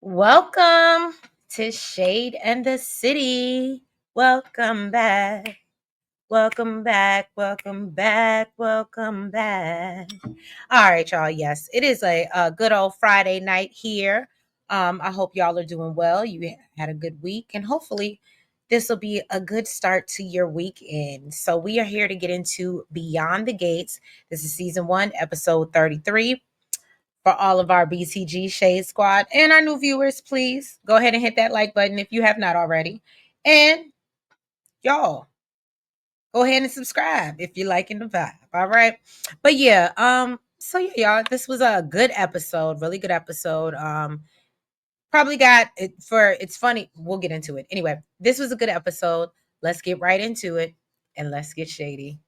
Welcome to Shade and the City. Welcome back. Welcome back. Welcome back. Welcome back. All right, y'all. Yes, it is a good old Friday night here. I hope y'all are doing well. You had a good week, and hopefully, this will be a good start to your weekend. So, we are here to get into Beyond the Gates. This is season 1, episode 33 for all of our BTG Shade Squad and our new viewers. Please go ahead and hit that like button if you have not already. And y'all, go ahead and subscribe if you're liking the vibe. All right. But yeah, so yeah, y'all, this was a good episode, really good episode. Probably got it for it's funny. We'll get into it. Anyway, this was a good episode. Let's get right into it and let's get shady.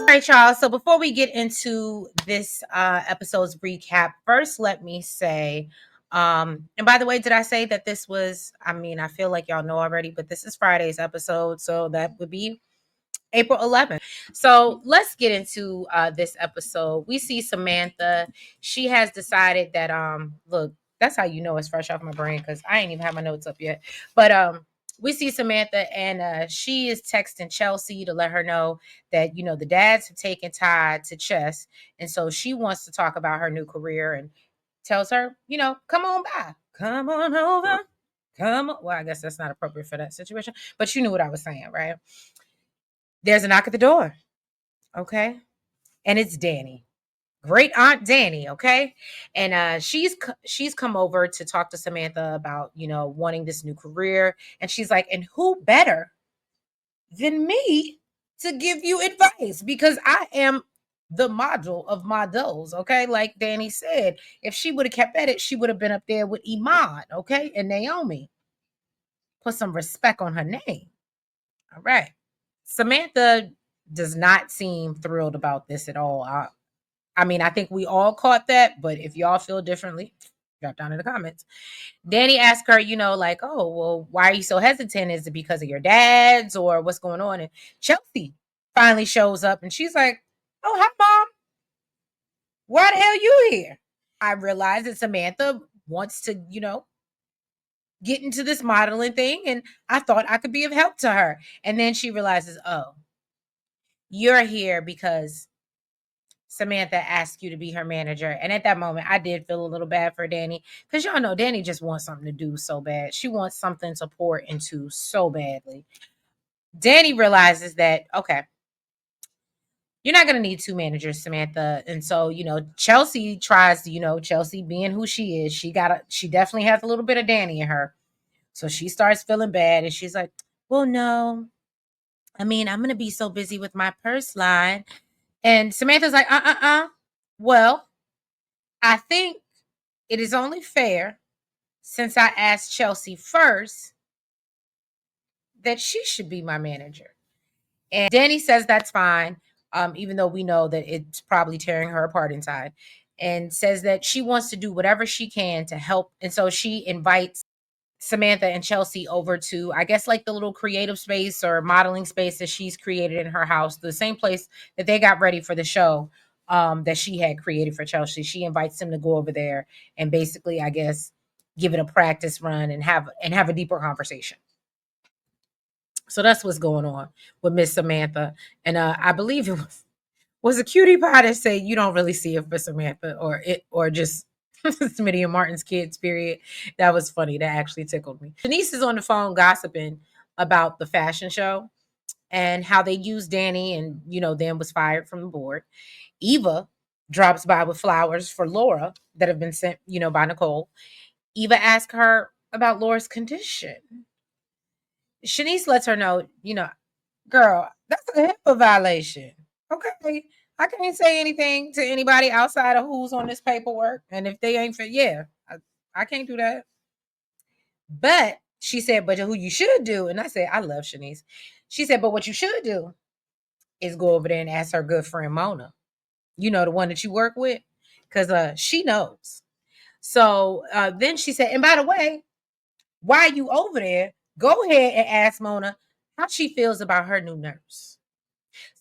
All right, y'all. So before we get into this episode's recap, first let me say, and by the way, did I say that this was, I feel like y'all know already, but this is Friday's episode. So that would be April 11th. So let's get into this episode. We see Samantha. She has decided that, look, that's how you know it's fresh off my brain because I ain't even have my notes up yet. But we see Samantha and she is texting Chelsea to let her know that, the dads have taken Todd to chess. And so she wants to talk about her new career and tells her, come on by, come on over, come on. Well, I guess that's not appropriate for that situation, but you knew what I was saying, right? There's a knock at the door. Okay. And it's Danny. Great Aunt Danny, okay? And she's come over to talk to Samantha about, wanting this new career. And she's like, and who better than me to give you advice? Because I am the model of models, okay? Like Danny said, if she would have kept at it, she would have been up there with Iman, okay? And Naomi. Put some respect on her name. All right. Samantha does not seem thrilled about this at all. I think we all caught that, but if y'all feel differently, drop down in the comments. Danny asked her, like, oh, well, why are you so hesitant? Is it because of your dad's or what's going on? And Chelsea finally shows up and she's like, oh, hi, mom. Why the hell you here? I realized that Samantha wants to, get into this modeling thing, and I thought I could be of help to her. And then she realizes, oh, you're here because Samantha asked you to be her manager. And at that moment, I did feel a little bad for Danny because y'all know Danny just wants something to do so bad. She wants something to pour into so badly. Danny realizes that, okay, you're not going to need two managers, Samantha. And so, Chelsea tries to, Chelsea being who she is, she definitely has a little bit of Danny in her. So she starts feeling bad and she's like, well, no, I'm going to be so busy with my purse line. And Samantha's like, well, I think it is only fair, since I asked Chelsea first, that she should be my manager. And Danny says that's fine, even though we know that it's probably tearing her apart inside, and says that she wants to do whatever she can to help. And so she invites Samantha and Chelsea over to, I guess, like the little creative space or modeling space that she's created in her house, the same place that they got ready for the show that she had created for Chelsea. She invites them to go over there and basically, I guess, give it a practice run and have a deeper conversation. So that's what's going on with Miss Samantha. And I believe it was a cutie pie that said you don't really see it for Samantha or just Smitty and Martin's kids, period. That was funny. That actually tickled me. Denise is on the phone gossiping about the fashion show and how they used Danny and, Dan was fired from the board. Eva drops by with flowers for Laura that have been sent, by Nicole. Eva asks her about Laura's condition. Shanice lets her know, girl, that's a HIPAA violation. Okay. I can't say anything to anybody outside of who's on this paperwork. And if they ain't fit, yeah, I can't do that. But she said, but who you should do, and I said, I love Shanice. She said, but what you should do is go over there and ask her good friend Mona. You know, the one that you work with, because she knows. So then she said, and by the way, while you over there, go ahead and ask Mona how she feels about her new nurse.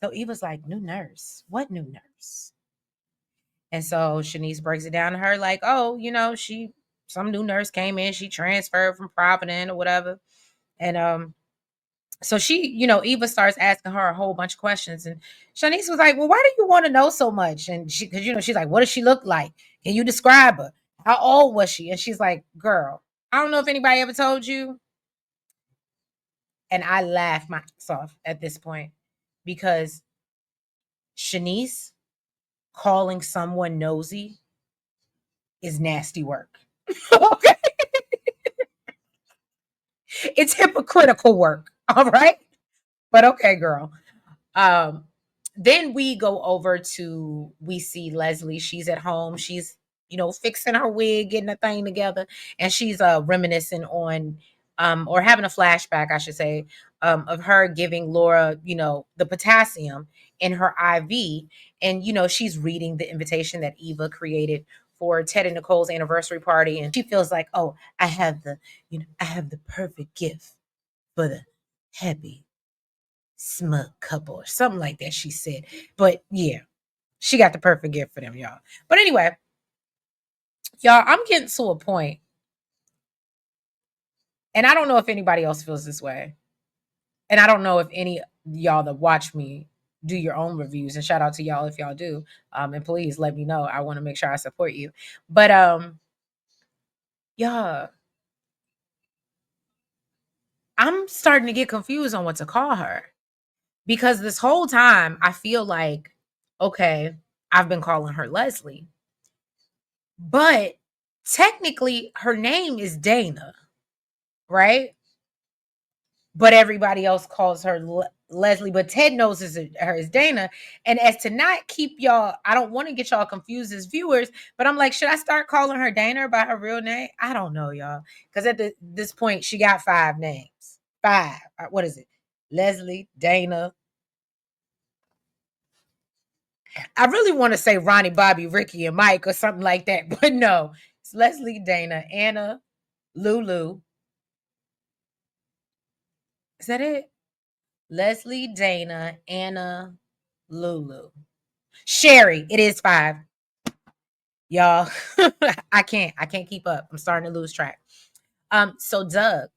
So Eva's like, new nurse? What new nurse? And so Shanice breaks it down to her like, oh, some new nurse came in, she transferred from Providence or whatever. And so she, Eva starts asking her a whole bunch of questions. And Shanice was like, well, why do you want to know so much? And because she's like, what does she look like? Can you describe her? How old was she? And she's like, girl, I don't know if anybody ever told you. And I laugh my ass off at this point because Shanice calling someone nosy is nasty work. Okay. It's hypocritical work. All right. But okay, girl. Um, then we go over to we see Leslie. She's at home. She's fixing her wig, getting a thing together, and she's reminiscing on or having a flashback, I should say, of her giving Laura, the potassium in her IV, and she's reading the invitation that Eva created for Ted and Nicole's anniversary party, and she feels like, oh, I have the perfect gift for the happy smug couple or something like that, she said. But yeah, she got the perfect gift for them, y'all. But anyway, y'all, I'm getting to a point, and I don't know if anybody else feels this way. And I don't know if any y'all that watch me do your own reviews. And shout out to y'all if y'all do. And please let me know. I want to make sure I support you. But y'all, I'm starting to get confused on what to call her. Because this whole time I feel like, okay, I've been calling her Leslie. But technically, her name is Dana, right? But everybody else calls her Leslie. But Ted knows her as Dana. And as to not keep y'all, I don't want to get y'all confused as viewers. But I'm like, should I start calling her Dana by her real name? I don't know, y'all, because at this point, she got 5 names. 5. What is it? Leslie, Dana. I really want to say Ronnie, Bobby, Ricky, and Mike or something like that, but no, it's Leslie, Dana, Anna, Lulu. Is that it? Leslie, Dana, Anna, Lulu. Sherry. It is 5. Y'all. I can't keep up. I'm starting to lose track. So Doug,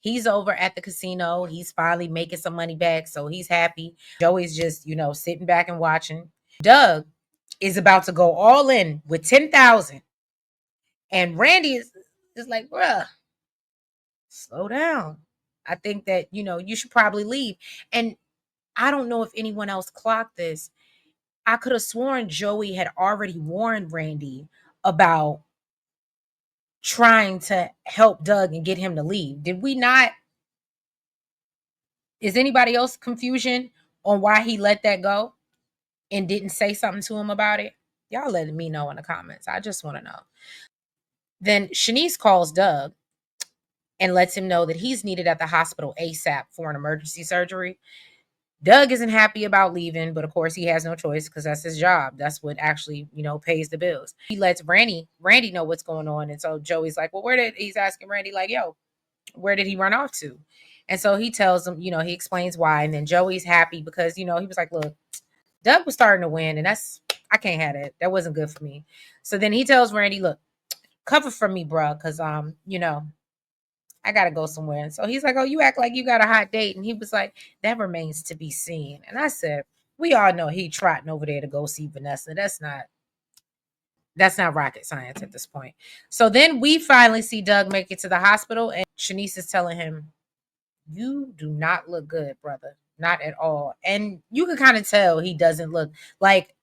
he's over at the casino. He's finally making some money back. So he's happy. Joey's just, sitting back and watching. Doug is about to go all in with 10,000. And Randy is like, bruh, slow down. I think that, you should probably leave. And I don't know if anyone else clocked this. I could have sworn Joey had already warned Randy about trying to help Doug and get him to leave. Did we not? Is anybody else confusion on why he let that go and didn't say something to him about it? Y'all letting me know in the comments. I just want to know. Then Shanice calls Doug and lets him know that he's needed at the hospital ASAP for an emergency surgery. Doug isn't happy about leaving, but of course he has no choice because that's his job. That's what actually, pays the bills. He lets Randy know what's going on. And so Joey's like, well, he's asking Randy, like, yo, where did he run off to? And so he tells him, he explains why. And then Joey's happy because, he was like, look, Doug was starting to win. And I can't have that. That wasn't good for me. So then he tells Randy, look, cover for me, bro. Cause, I gotta go somewhere. And so he's like, oh, you act like you got a hot date. And he was like, that remains to be seen. And I said, we all know he trotting over there to go see Vanessa. That's not rocket science at this point. So then we finally see Doug make it to the hospital, and Shanice is telling him, you do not look good, brother. Not at all. And you can kind of tell he doesn't look like.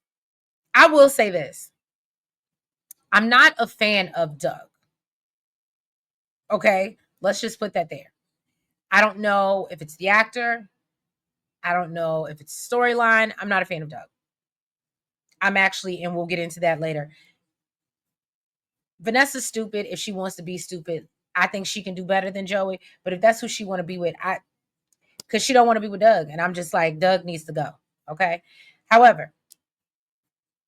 I will say this. I'm not a fan of Doug. Okay. Let's just put that there. I don't know if it's the actor. I don't know if it's storyline. I'm not a fan of Doug. I'm actually, and we'll get into that later. Vanessa's stupid if she wants to be stupid. I think she can do better than Joey. But if that's who she want to be with, because she don't want to be with Doug, and I'm just like, Doug needs to go. Okay. However,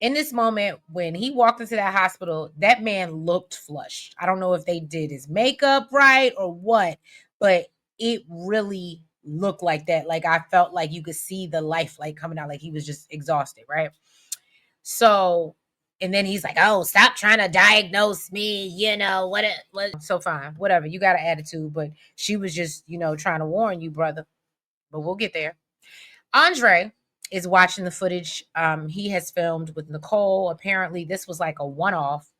in this moment when he walked into that hospital, that man looked flushed. I don't know if they did his makeup right or what, but it really looked like that. Like I felt like you could see the life like coming out, like he was just exhausted, right? So, and then he's like, "Oh, stop trying to diagnose me." What? So fine, whatever. You got an attitude, but she was just, trying to warn you, brother. But we'll get there. Andre is watching the footage he has filmed with Nicole. Apparently, this was like a one-off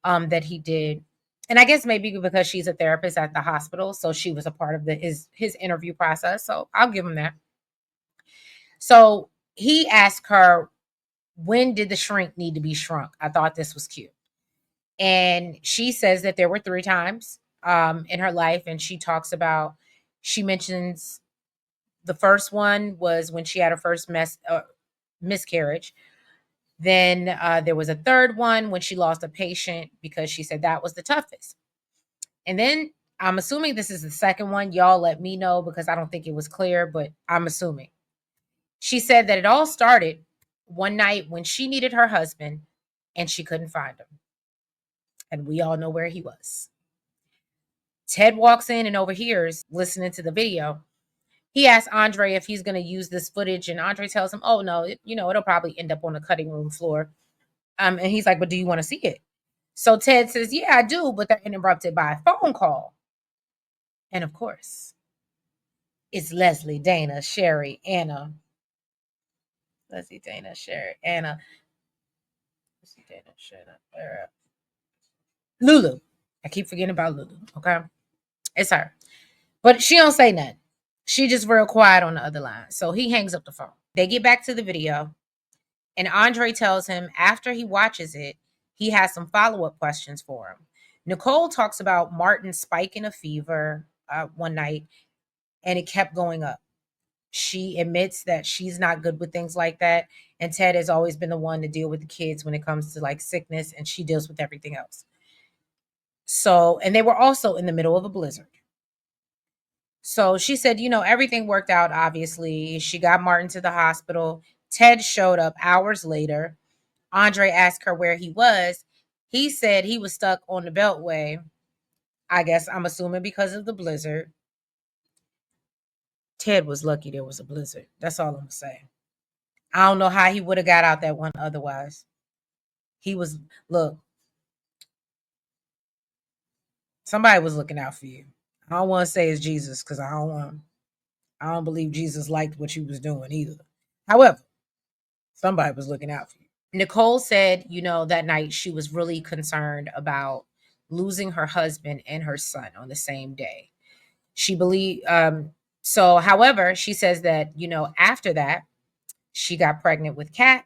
that he did. And I guess maybe because she's a therapist at the hospital, so she was a part of his interview process. So I'll give him that. So he asked her, when did the shrink need to be shrunk? I thought this was cute. And she says that there were 3 times in her life, and she mentions the first one was when she had her first miscarriage. Then there was a third one when she lost a patient because she said that was the toughest. And then I'm assuming this is the second one. Y'all let me know because I don't think it was clear, but I'm assuming. She said that it all started one night when she needed her husband and she couldn't find him. And we all know where he was. Ted walks in and overhears listening to the video. He asks Andre if he's going to use this footage, and Andre tells him, "Oh no, it'll probably end up on the cutting room floor." And he's like, "But do you want to see it?" So Ted says, "Yeah, I do," but they're interrupted by a phone call, and of course, it's Leslie, Dana, Sherry, Anna. Leslie, Dana, Sherry, Anna. Leslie, Dana, Sherry, Lulu. I keep forgetting about Lulu. Okay, it's her. But she don't say nothing. She just real quiet on the other line. So he hangs up the phone. They get back to the video, and Andre tells him after he watches it, he has some follow-up questions for him. Nicole talks about Martin spiking a fever one night, and it kept going up. She admits that she's not good with things like that, and Ted has always been the one to deal with the kids when it comes to like sickness, and she deals with everything else. So, and they were also in the middle of a blizzard. So she said, everything worked out, obviously. She got Martin to the hospital. Ted showed up hours later. Andre asked her where he was. He said he was stuck on the Beltway. I guess I'm assuming because of the blizzard. Ted was lucky there was a blizzard. That's all I'm going to say. I don't know how he would have got out that one otherwise. He was, look, somebody was looking out for you. I don't want to say it's Jesus because I don't believe Jesus liked what you was doing either. However, somebody was looking out for you. Nicole said, that night she was really concerned about losing her husband and her son on the same day. She believed, however, she says that, after that, she got pregnant with Kat,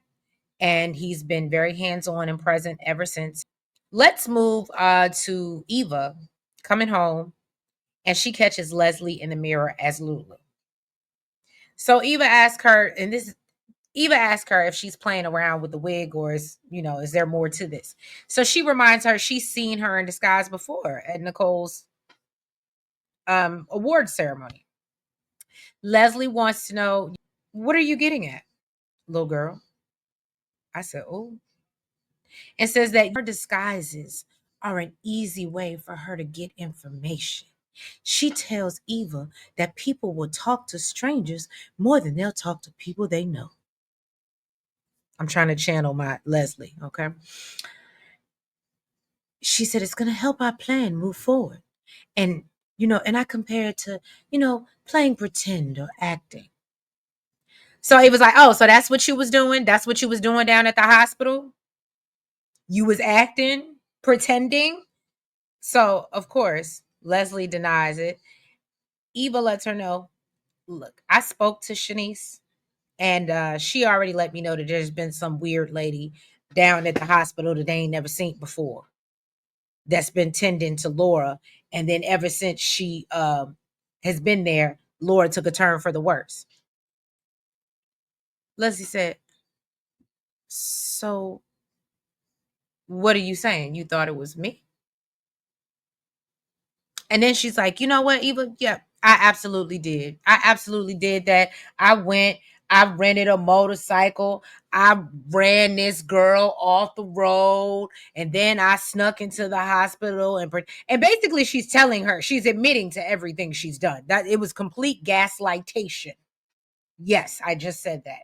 and he's been very hands on and present ever since. Let's move to Eva coming home, and she catches Leslie in the mirror as Lulu. So Eva asked her if she's playing around with the wig or is there more to this? So she reminds her she's seen her in disguise before at Nicole's award ceremony. Leslie wants to know, what are you getting at, little girl? I said, oh. And says that her disguises are an easy way for her to get information. She tells Eva that people will talk to strangers more than they'll talk to people they know. I'm trying to channel my Leslie, okay? She said it's going to help our plan move forward. And, and I compare it to, playing pretend or acting. So it was like, oh, so that's what you was doing? That's what you was doing down at the hospital? You was acting, pretending? So, of course, Leslie denies it. Eva lets her know, look, I spoke to Shanice, and she already let me know that there's been some weird lady down at the hospital that they ain't never seen before that's been tending to Laura. And then ever since she has been there, Laura took a turn for the worse. Leslie said, So what are you saying? You thought it was me? And then she's like, you know what, Eva? Yeah, I absolutely did. I absolutely did that. I went, I rented a motorcycle. I ran this girl off the road. And then I snuck into the hospital and basically she's telling her, she's admitting to everything she's done. That it was complete gaslightation. Yes, I just said that.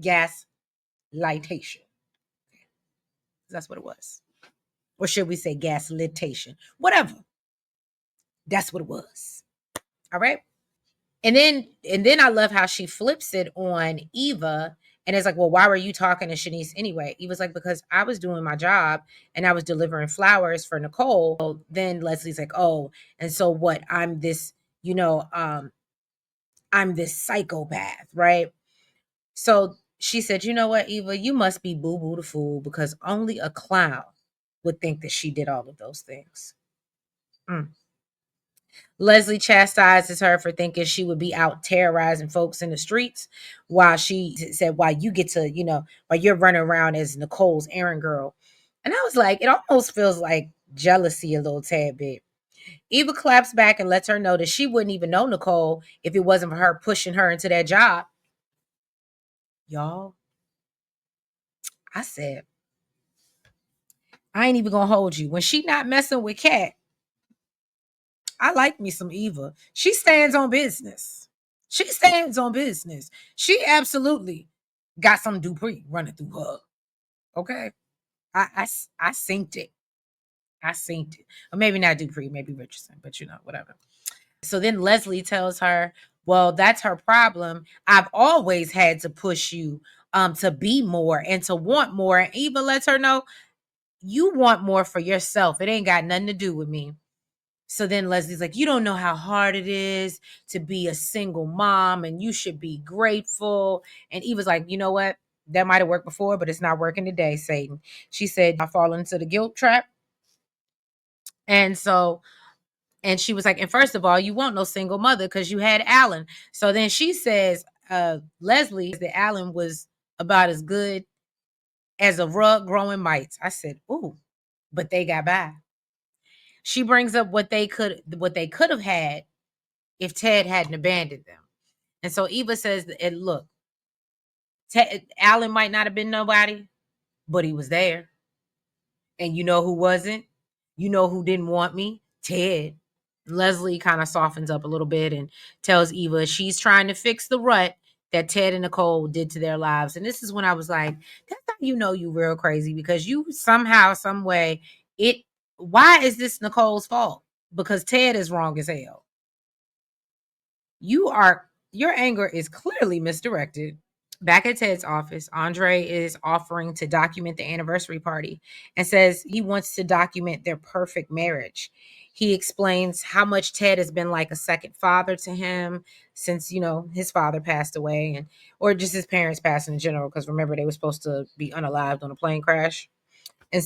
Gaslightation. That's what it was. Or should we say gaslightation? Whatever. That's what it was. All right. And then I love how she flips it on Eva and it's like, well, why were you talking to Shanice anyway? Eva's like, because I was doing my job and I was delivering flowers for Nicole. So then Leslie's like, oh, and so what? I'm this psychopath, right? So she said, you know what, Eva, you must be boo boo the fool because only a clown would think that she did all of those things. Mm. Leslie chastises her for thinking she would be out terrorizing folks in the streets while she said, while you get to, while you're running around as Nicole's errand girl. And I was like, it almost feels like jealousy a little tad bit. Eva claps back and lets her know that she wouldn't even know Nicole if it wasn't for her pushing her into that job. Y'all, I said, I ain't even gonna hold you. When she not messing with Kat, I like me some Eva. She stands on business. She stands on business. She absolutely got some Dupree running through her. Okay. I synced it. I synced it. Or maybe not Dupree, maybe Richardson, but whatever. So then Leslie tells her, well, that's her problem. I've always had to push you to be more and to want more. And Eva lets her know you want more for yourself. It ain't got nothing to do with me. So then Leslie's like, you don't know how hard it is to be a single mom and you should be grateful. And Eva's like, you know what? That might have worked before, but it's not working today, Satan. She said, I fall into the guilt trap. And so, and she was like, and first of all, you want no single mother because you had Alan. So then she says, Leslie, that Alan was about as good as a rug growing mites. I said, ooh, but they got by. She brings up what they could have had if Ted hadn't abandoned them. And so Eva says, and look, Alan might not have been nobody, but he was there. And you know who wasn't? You know who didn't want me? Ted. Leslie kind of softens up a little bit and tells Eva she's trying to fix the rut that Ted and Nicole did to their lives. And this is when I was like, that's how you know you real crazy because you somehow, some way, why is this Nicole's fault? Because Ted is wrong as hell. Your anger is clearly misdirected. Back at Ted's office, Andre is offering to document the anniversary party and says he wants to document their perfect marriage. He explains how much Ted has been like a second father to him since, his father passed away or just his parents passed in general. Because remember, they were supposed to be unalived on a plane crash. And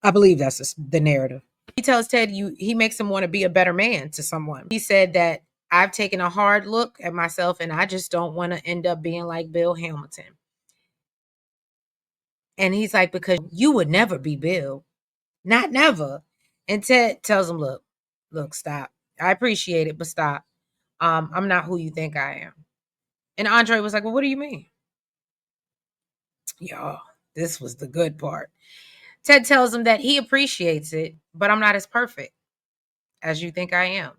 I believe that's the narrative. He tells Ted he makes him want to be a better man to someone. He said that I've taken a hard look at myself and I just don't want to end up being like Bill Hamilton. And he's like, because you would never be Bill. Not never. And Ted tells him, look, stop. I appreciate it, but stop. I'm not who you think I am. And Andre was like, well, what do you mean? Y'all, this was the good part. Ted tells him that he appreciates it, but I'm not as perfect as you think I am.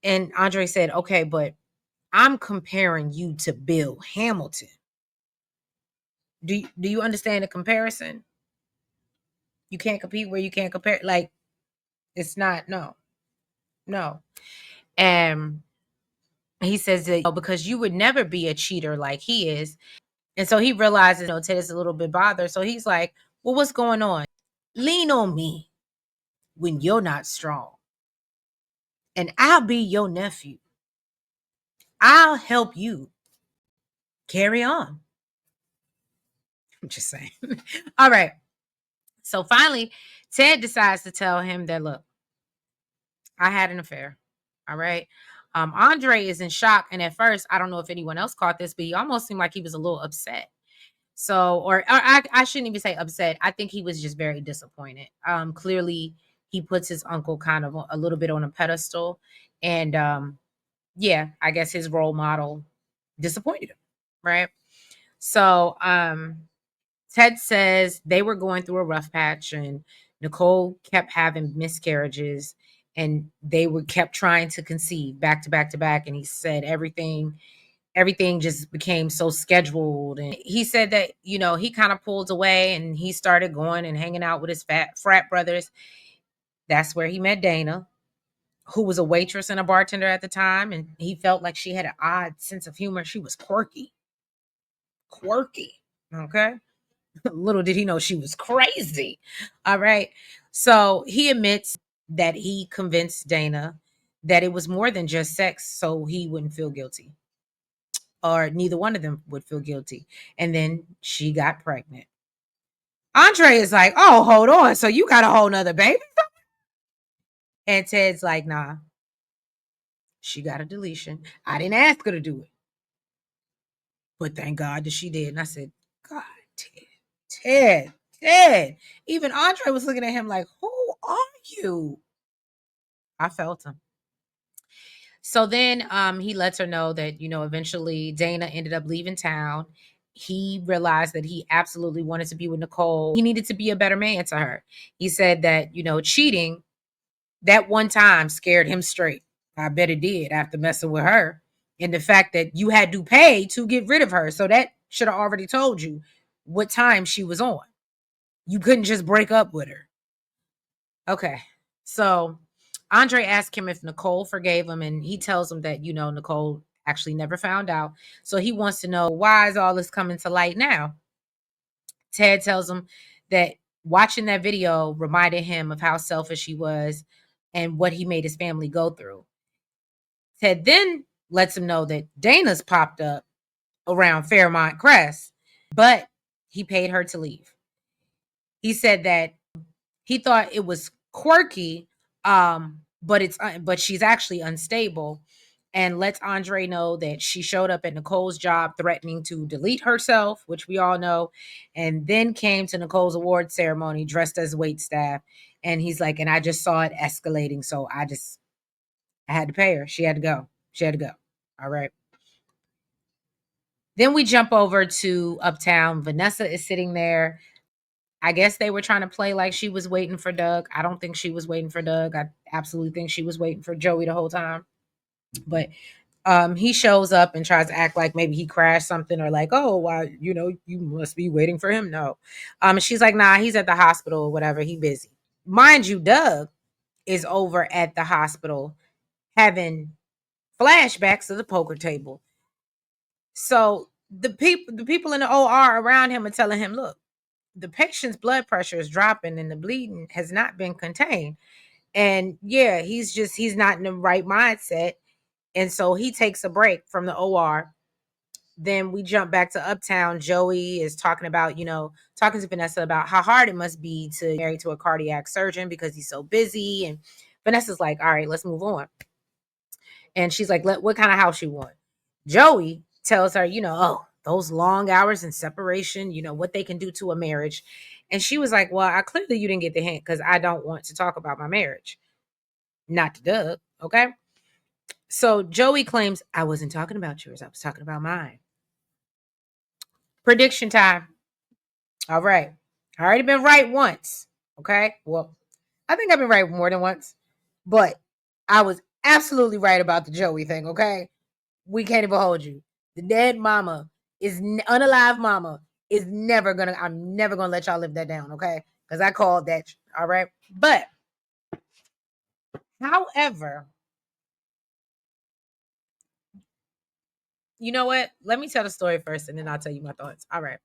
And Andre said, okay, but I'm comparing you to Bill Hamilton. Do you understand the comparison? You can't compete where you can't compare. Like, it's not, no. And he says that because you would never be a cheater like he is. And so he realizes, Ted is a little bit bothered. So he's like, well, what's going on? Lean on me when you're not strong. And I'll be your nephew. I'll help you carry on. I'm just saying. All right. So finally, Ted decides to tell him that, look, I had an affair. All right. Andre is in shock. And at first, I don't know if anyone else caught this, but he almost seemed like he was a little upset. So, or I shouldn't even say upset. I think he was just very disappointed. Clearly he puts his uncle kind of a little bit on a pedestal, and yeah, I guess his role model disappointed him, right? So, Ted says they were going through a rough patch, and Nicole kept having miscarriages, and they were kept trying to conceive back to back to back. And he said everything just became so scheduled. And he said that, he kind of pulled away and he started going and hanging out with his frat brothers. That's where he met Dana, who was a waitress and a bartender at the time. And he felt like she had an odd sense of humor. She was quirky, quirky. Okay. Little did he know she was crazy. All right. So he admits that he convinced Dana that it was more than just sex so he wouldn't feel guilty, or neither one of them would feel guilty. And then she got pregnant. Andre is like, oh, hold on. So you got a whole nother baby? And Ted's like, nah, she got a deletion. I didn't ask her to do it, but thank God that she did. And I said, God, Ted. Even Andre was looking at him like, who are you? I felt him. So then he lets her know that, eventually Dana ended up leaving town. He realized that he absolutely wanted to be with Nicole. He needed to be a better man to her. He said that, cheating that one time scared him straight. I bet it did after messing with her. And the fact that you had to pay to get rid of her. So that should have already told you what time she was on. You couldn't just break up with her. Okay. So Andre asked him if Nicole forgave him, and he tells him that, Nicole actually never found out. So he wants to know, why is all this coming to light now? Ted tells him that watching that video reminded him of how selfish he was and what he made his family go through. Ted then lets him know that Dana's popped up around Fairmont Crest, but he paid her to leave. He said that he thought it was quirky, but she's actually unstable, and lets Andre know that she showed up at Nicole's job threatening to delete herself, which we all know, and then came to Nicole's award ceremony dressed as wait staff. And he's like, and I just saw it escalating, so I had to pay her. She had to go. She had to go. All right. Then we jump over to Uptown. Vanessa is sitting there. I guess they were trying to play like she was waiting for Doug. I don't think she was waiting for Doug. I absolutely think she was waiting for Joey the whole time. But he shows up and tries to act like maybe he crashed something, or like, oh, why, you must be waiting for him. No. She's like, nah, he's at the hospital or whatever. He busy. Mind you, Doug is over at the hospital having flashbacks of the poker table. So the people in the OR around him are telling him, look, the patient's blood pressure is dropping and the bleeding has not been contained. And yeah, he's not in the right mindset. And so he takes a break from the OR. Then we jump back to Uptown. Joey is talking about, talking to Vanessa about how hard it must be to be married to a cardiac surgeon because he's so busy. And Vanessa's like, all right, let's move on. And she's like, what kind of house you want? Joey tells her, oh, those long hours and separation, what they can do to a marriage. And she was like, well, clearly you didn't get the hint because I don't want to talk about my marriage. Not to Doug. Okay. So Joey claims, I wasn't talking about yours. I was talking about mine. Prediction time. All right. I already been right once. Okay. Well, I think I've been right more than once, but I was absolutely right about the Joey thing. Okay. We can't even hold you. The dead mama is unalive mama is never gonna. I'm never gonna let y'all live that down, okay? Because I called that. All right, but however, you know what? Let me tell the story first, and then I'll tell you my thoughts. All right.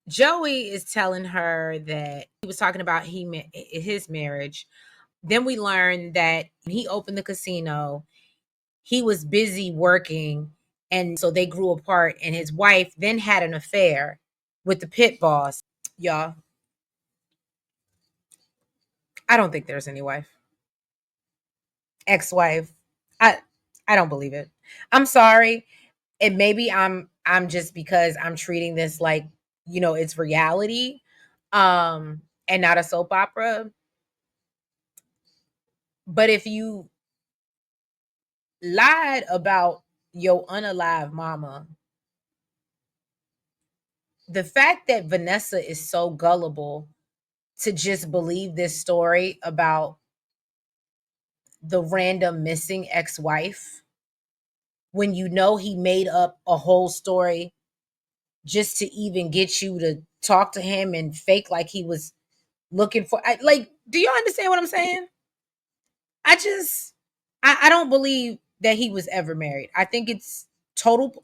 Joey is telling her that he was talking about his marriage. Then we learned that when he opened the casino, he was busy working, and so they grew apart. And his wife then had an affair with the pit boss. Y'all, I don't think there's any wife. Ex-wife. I I don't believe it. I'm sorry. And maybe I'm I'm just because I'm treating this like, it's reality, and not a soap opera. But if you lied about your unalive mama, the fact that Vanessa is so gullible to just believe this story about the random missing ex-wife, when you know he made up a whole story just to even get you to talk to him and fake like he was looking for, like, do you understand what I'm saying? I just, I don't believe that he was ever married. I think it's total.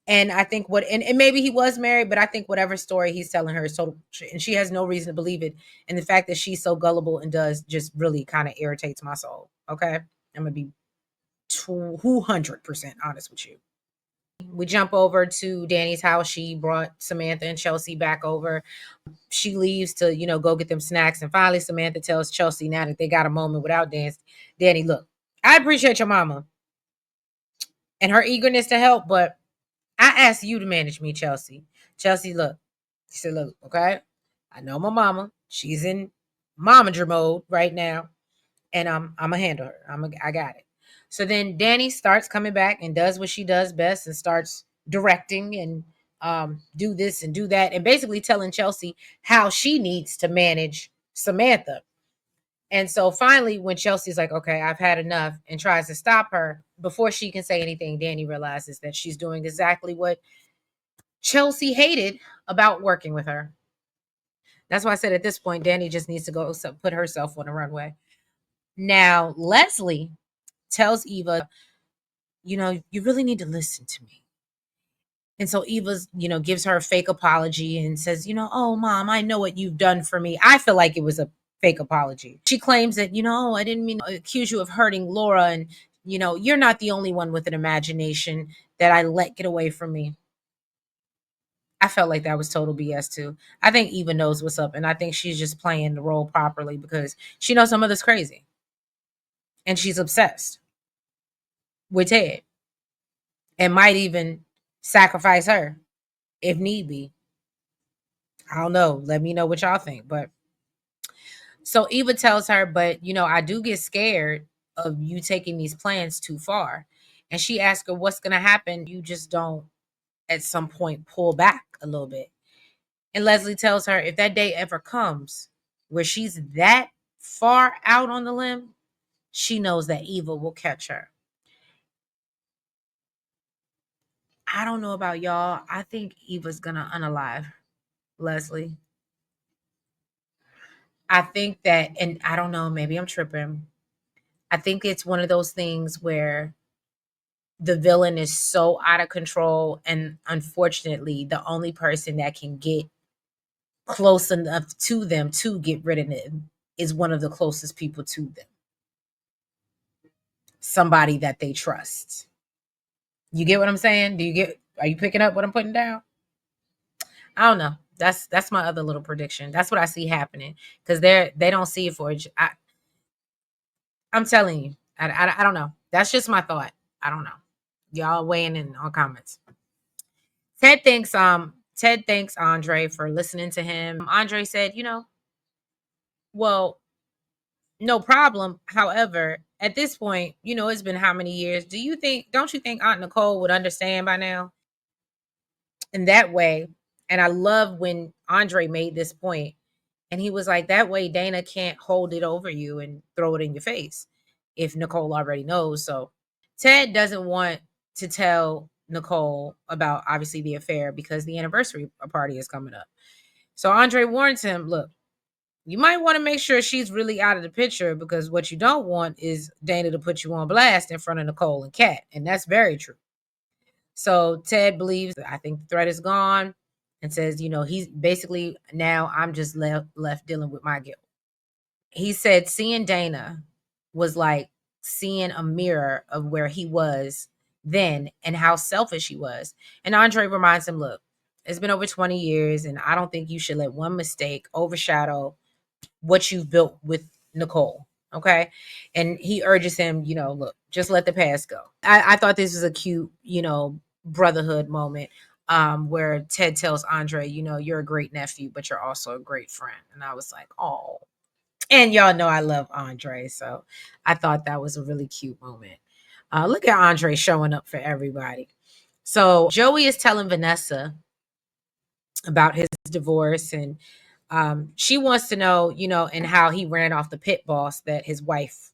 And I think and maybe he was married, but I think whatever story he's telling her is total shit, and she has no reason to believe it. And the fact that she's so gullible and does just really kind of irritates my soul. Okay. I'm gonna be 200% honest with you. We jump over to Danny's house. She brought Samantha and Chelsea back over. She leaves to, go get them snacks. And finally, Samantha tells Chelsea, now that they got a moment without Danny, look, I appreciate your mama and her eagerness to help, but I asked you to manage me, Chelsea. Chelsea, look. She said, look, okay, I know my mama. She's in momager mode right now. And I'm gonna handle her. I got it. So then Danny starts coming back and does what she does best and starts directing and do this and do that, and basically telling Chelsea how she needs to manage Samantha. And so finally, when Chelsea's like, okay, I've had enough, and tries to stop her, before she can say anything, Danny realizes that she's doing exactly what Chelsea hated about working with her. That's why I said at this point, Danny just needs to go put herself on the runway. Now, Leslie tells Eva, you really need to listen to me. And so Eva's, gives her a fake apology and says, oh, mom, I know what you've done for me. I feel like it was a fake apology. She claims that, oh, I didn't mean to accuse you of hurting Laura. And, you're not the only one with an imagination that I let get away from me. I felt like that was total BS too. I think Eva knows what's up. And I think she's just playing the role properly because she knows her mother's crazy. And she's obsessed with Ted and might even sacrifice her if need be. I don't know. Let me know what y'all think. But so Eva tells her, but I do get scared of you taking these plans too far. And she asks her, what's going to happen? You just don't at some point pull back a little bit. And Leslie tells her, if that day ever comes where she's that far out on the limb, she knows that Eva will catch her. I don't know about y'all. I think Eva's going to unalive Leslie. I think that, and I don't know, maybe I'm tripping. I think it's one of those things where the villain is so out of control, and unfortunately, the only person that can get close enough to them to get rid of them is one of the closest people to them. Somebody that they trust. You get what I'm saying? Are you picking up what I'm putting down? I don't know. That's my other little prediction. That's what I see happening because they don't see it for it. I'm telling you, I don't know. That's just my thought. I don't know. Y'all weighing in on comments. Ted thanks Andre for listening to him. Andre said, well, no problem. However, at this point, it's been how many years? Don't you think Aunt Nicole would understand by now? In that way, and I love when Andre made this point, and he was like, that way Dana can't hold it over you and throw it in your face if Nicole already knows. So Ted doesn't want to tell Nicole about obviously the affair because the anniversary party is coming up. So Andre warns him, look, you might want to make sure she's really out of the picture because what you don't want is Dana to put you on blast in front of Nicole and Kat. And that's very true. So Ted believes, I think the threat is gone, and says, he's basically, now I'm just left dealing with my guilt. He said seeing Dana was like seeing a mirror of where he was then and how selfish he was. And Andre reminds him, look, it's been over 20 years, and I don't think you should let one mistake overshadow what you've built with Nicole. Okay. And he urges him, look, just let the past go. I thought this was a cute, brotherhood moment, where Ted tells Andre, you know, you're a great nephew, but you're also a great friend. And I was like, oh. And y'all know I love Andre, so I thought that was a really cute moment. Look at Andre showing up for everybody. So Joey is telling Vanessa about his divorce, and she wants to know, you know, and how he ran off the pit boss that his wife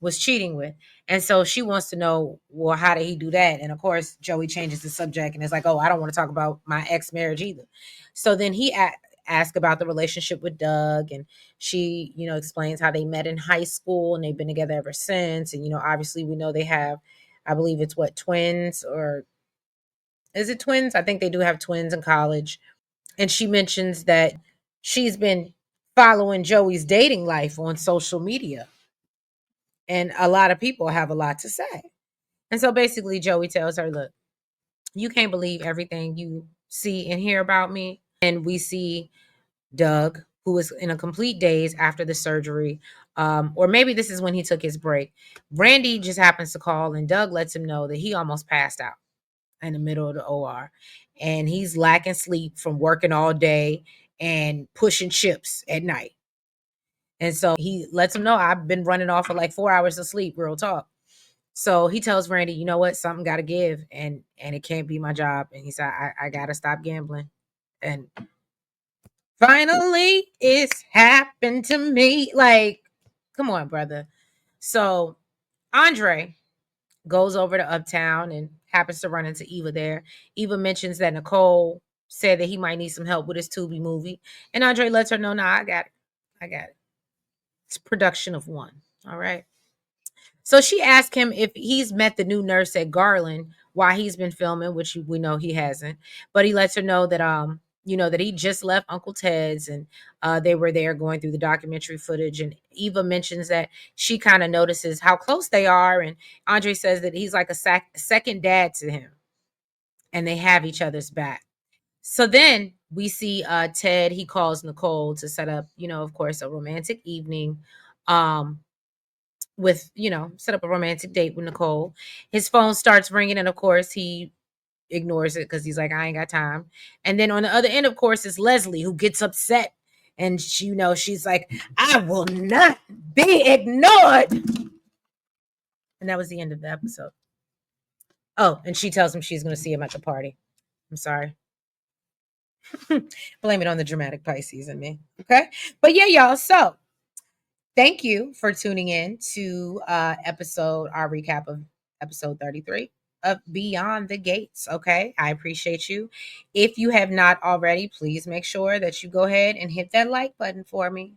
was cheating with. And so she wants to know, well, how did he do that? And of course, Joey changes the subject and is like, oh, I don't want to talk about my ex marriage either. So then he asked about the relationship with Doug, and she, you know, explains how they met in high school and they've been together ever since. And, you know, obviously we know they have, I believe it's what, twins, or is it twins? I think they do have twins in college. And she mentions that she's been following Joey's dating life on social media, and a lot of people have a lot to say. And so basically, Joey tells her, look, you can't believe everything you see and hear about me. And we see Doug, who is in a complete daze after the surgery. Or maybe this is when he took his break. Randy just happens to call, and Doug lets him know that he almost passed out in the middle of the OR. And he's lacking sleep from working all day and pushing chips at night. And so he lets him know, I've been running off for like 4 hours of sleep, real talk. So he tells Randy, you know what, something got to give, and it can't be my job. And he said, I got to stop gambling. And finally, it's happened to me. Like, come on, brother. So Andre goes over to Uptown and happens to run into Eva there. Eva mentions that Nicole said that he might need some help with his Tubi movie. And Andre lets her know, nah, I got it. I got it. It's production of one. All right. So she asked him if he's met the new nurse at Garland while he's been filming, which we know he hasn't. But he lets her know that you know, that he just left Uncle Ted's, and they were there going through the documentary footage. And Eva mentions that she kind of notices how close they are, and Andre says that he's like a second dad to him, and they have each other's back. So then we see Ted, he calls Nicole to set up, you know, of course, a romantic evening. With, you know, set up a romantic date with Nicole. His phone starts ringing, and of course he ignores it because he's like, I ain't got time. And then on the other end, of course, is Leslie, who gets upset, and she, you know, she's like, I will not be ignored. And that was the end of the episode. Oh, and she tells him she's going to see him at the party. I'm sorry. Blame it on the dramatic Pisces in me. Okay. But yeah, y'all. So thank you for tuning in to our recap of episode 33 of Beyond the Gates. Okay. I appreciate you. If you have not already, please make sure that you go ahead and hit that like button for me.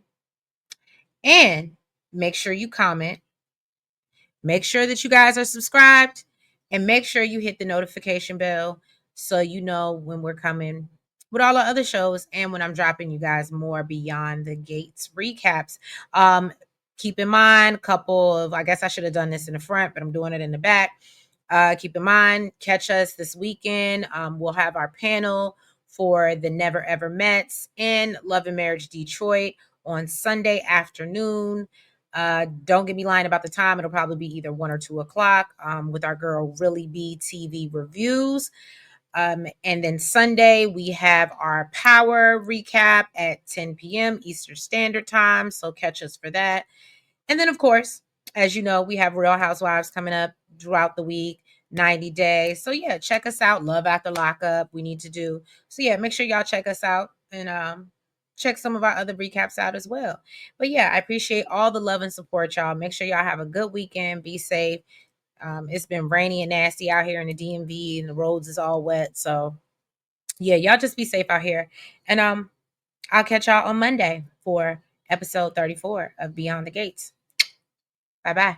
And make sure you comment. Make sure that you guys are subscribed, and make sure you hit the notification bell so you know when we're coming with all our other shows, and when I'm dropping you guys more Beyond the Gates recaps. Keep in mind, a couple of, I guess I should have done this in the front, but I'm doing it in the back. Keep in mind, catch us this weekend. We'll have our panel for the Never Ever Mets in Love and Marriage Detroit on Sunday afternoon. Don't get me lying about the time. It'll probably be either 1 or 2 o'clock, with our girl Really B TV reviews. And then Sunday, we have our power recap at 10 p.m. Eastern Standard Time. So catch us for that. And then, of course, as you know, we have Real Housewives coming up throughout the week, 90 days. So yeah, check us out. Love After Lockup, we need to do. So yeah, make sure y'all check us out, and check some of our other recaps out as well. But yeah, I appreciate all the love and support, y'all. Make sure y'all have a good weekend. Be safe. It's been rainy and nasty out here in the DMV, and the roads is all wet. So yeah, y'all just be safe out here. And I'll catch y'all on Monday for episode 34 of Beyond the Gates. Bye bye.